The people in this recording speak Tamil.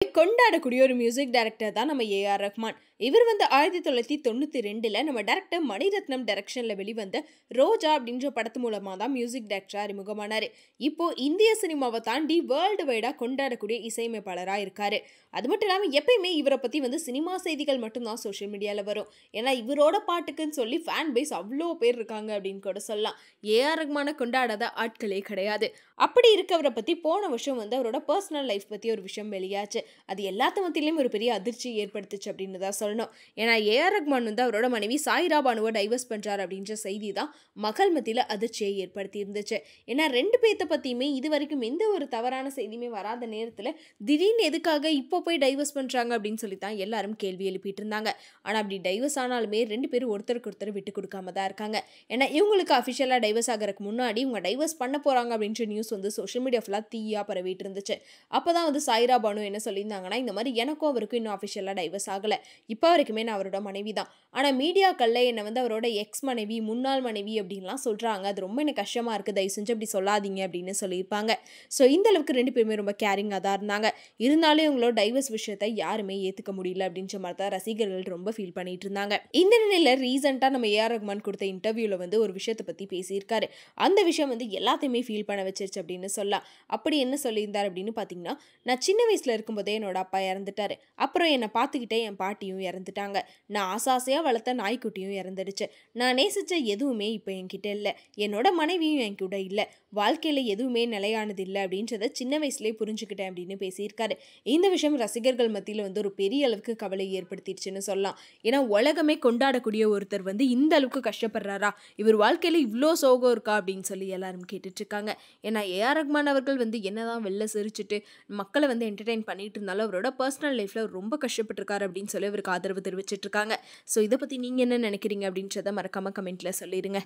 கொண்டாடக்கூடிய ஒரு மியூசிக் டைரக்டர் தான் நம்ம ஏ.ஆர். ரஹ்மான். இவர் வந்து 1992ல நம்ம டைரக்டர் மணிரத்னம் டைரக்ஷன்ல வெளிவந்த ரோஜா அப்படின்ற படத்து மூலமா தான் மியூசிக் டைரக்டரா அறிமுகமானாரு. இப்போ இந்திய சினிமாவை தாண்டி வேர்ல்டு வைடா கொண்டாடக்கூடிய இசையமைப்பாளரா இருக்காரு. அது மட்டும் இல்லாம எப்பயுமே இவரை பத்தி வந்து சினிமா செய்திகள் மட்டும்தான் சோஷியல் மீடியால வரும். ஏன்னா இவரோட பாட்டுக்குன்னு சொல்லி ஃபேன் பேஸ் அவ்வளோ பேர் இருக்காங்க அப்படின்னு கூட சொல்லலாம். ஏ.ஆர். ரஹ்மான கொண்டாடாத ஆட்களே கிடையாது. அப்படி இருக்கவரை பத்தி போன வருஷம் வந்து அவரோட பர்சனல் லைஃப் பத்தி ஒரு விஷயம் வெளியாச்சு. அது எல்லாத்து மத்தியிலும் ஒரு பெரிய அதிர்ச்சி ஏற்படுத்துச்சு அப்படின்னு தான் சொல்லணும். ஏன்னா ஏ.ஆர். ரஹ்மான் வந்து அவரோட மனைவி சாயிரா பானுவை டைவர்ஸ் பண்றாரு அப்படின்ற செய்தி தான் மக்கள் மத்தியில அதிர்ச்சியை ஏற்படுத்தி இருந்துச்சு. ஏன்னா 2 பேர்த்த பத்தியுமே இது வரைக்கும் எந்த ஒரு தவறான செய்தியுமே வராத நேரத்துல திடீர்னு எதுக்காக இப்போ போய் டைவர்ஸ் பண்றாங்க அப்படின்னு சொல்லி தான் எல்லாரும் கேள்வி எழுப்பிட்டு இருந்தாங்க. ஆனா அப்படி டைவர்ஸ் ஆனாலுமே 2 பேரும் ஒருத்தருக்கு ஒருத்தர் விட்டு கொடுக்காம தான் இருக்காங்க. ஏன்னா இவங்களுக்கு அஃபிஷியலா டைவர்ஸ் ஆகிறதுக்கு முன்னாடி இவங்க டைவர்ஸ் பண்ண போறாங்க அப்படின்ற நியூஸ் வந்து சோஷியல் மீடியா ஃபுல்லா தீயா பரவிட்டு இருந்துச்சு. அப்பதான் வந்து சாயிரா பானு என்ன சொல்லியிருந்தாங்கன்னா, இந்த மாதிரி எனக்கும் அவருக்கும் இன்னும் அஃபிஷியலா டைவர்ஸ் ஆகல. இப்போ வரைக்குமே நான் அவரோட மனைவி தான். ஆனா மீடியாக்கள்ல என்ன வந்து அவரோட எக்ஸ் மனைவி, முன்னாள் மனைவி அப்படின்லாம் சொல்றாங்க. அது ரொம்ப எனக்கு கஷ்டமா இருக்கு. தயவு செஞ்சு அப்படி சொல்லாதீங்க அப்படின்னு சொல்லியிருப்பாங்க. ஸோ இந்த அளவுக்கு 2 பேருமே ரொம்ப கேரிங்கா தான் இருந்தாங்க. இருந்தாலும் இவங்களோட டைவர்ஸ் விஷயத்தை யாருமே ஏத்துக்க முடியல அப்படின்ற மாதிரி தான் ரசிகர்கள் ரொம்ப ஃபீல் பண்ணிட்டு இருந்தாங்க. இந்த நிலையில ரீசெண்டா நம்ம ஏ.ஆர். ரஹ்மான் கொடுத்த இன்டர்வியூல வந்து ஒரு விஷயத்தை பத்தி பேசியிருக்காரு. அந்த விஷயம் வந்து எல்லாத்தையுமே ஃபீல் பண்ண வச்சிருச்சு அப்படின்னு சொல்லலாம். அப்படி என்ன சொல்லியிருந்தார் அப்படின்னு பார்த்தீங்கன்னா, நான் சின்ன வயசுல இருக்கும்போதே என்னோட அப்பா இறந்துட்டாரு. அப்புறம் என்னை பார்த்துக்கிட்டே என் பாட்டியும் இறந்துட்டாங்க. நான் ஆசாசையாக வளர்த்த நாய்க்குட்டியும் இறந்துடுச்சு. நான் நேசிச்ச எதுவுமே இப்போ என்கிட்ட இல்லை. என்னோட மனைவியும் என் கூட இல்லை. வாழ்க்கையில் எதுவுமே நிலையானது இல்லை அப்படின்றத சின்ன வயசுலேயே புரிஞ்சுக்கிட்டேன் அப்படின்னு பேசியிருக்காரு. இந்த விஷயம் ரசிகர்கள் மத்தியில் வந்து ஒரு பெரிய அளவுக்கு கவலை ஏற்படுத்திடுச்சுன்னு சொல்லலாம். ஏன்னா உலகமே கொண்டாடக்கூடிய ஒருத்தர் வந்து இந்த அளவுக்கு கஷ்டப்படுறாரா, இவர் வாழ்க்கையில் இவ்வளோ சோகம் இருக்கா அப்படின்னு சொல்லி எல்லாரும் கேட்டுட்டு இருக்காங்க. ஏன்னா ஏ.ஆர். ரஹ்மான் அவர்கள் வந்து என்னதான் வெளில சிரிச்சுட்டு மக்களை வந்து என்டர்டெயின் பண்ணிட்டு இருந்தாலும் அவரோட பர்சனல் லைஃப்ல ரொம்ப கஷ்டப்பட்டிருக்காரு அப்படின்னு சொல்லி அவருக்கு ஆதரவு தெரிவிச்சிட்டு இருக்காங்க. ஸோ இதை பத்தி நீங்க என்ன நினைக்கிறீங்க அப்படின்றத மறக்காம கமெண்ட்ல சொல்லிடுங்க.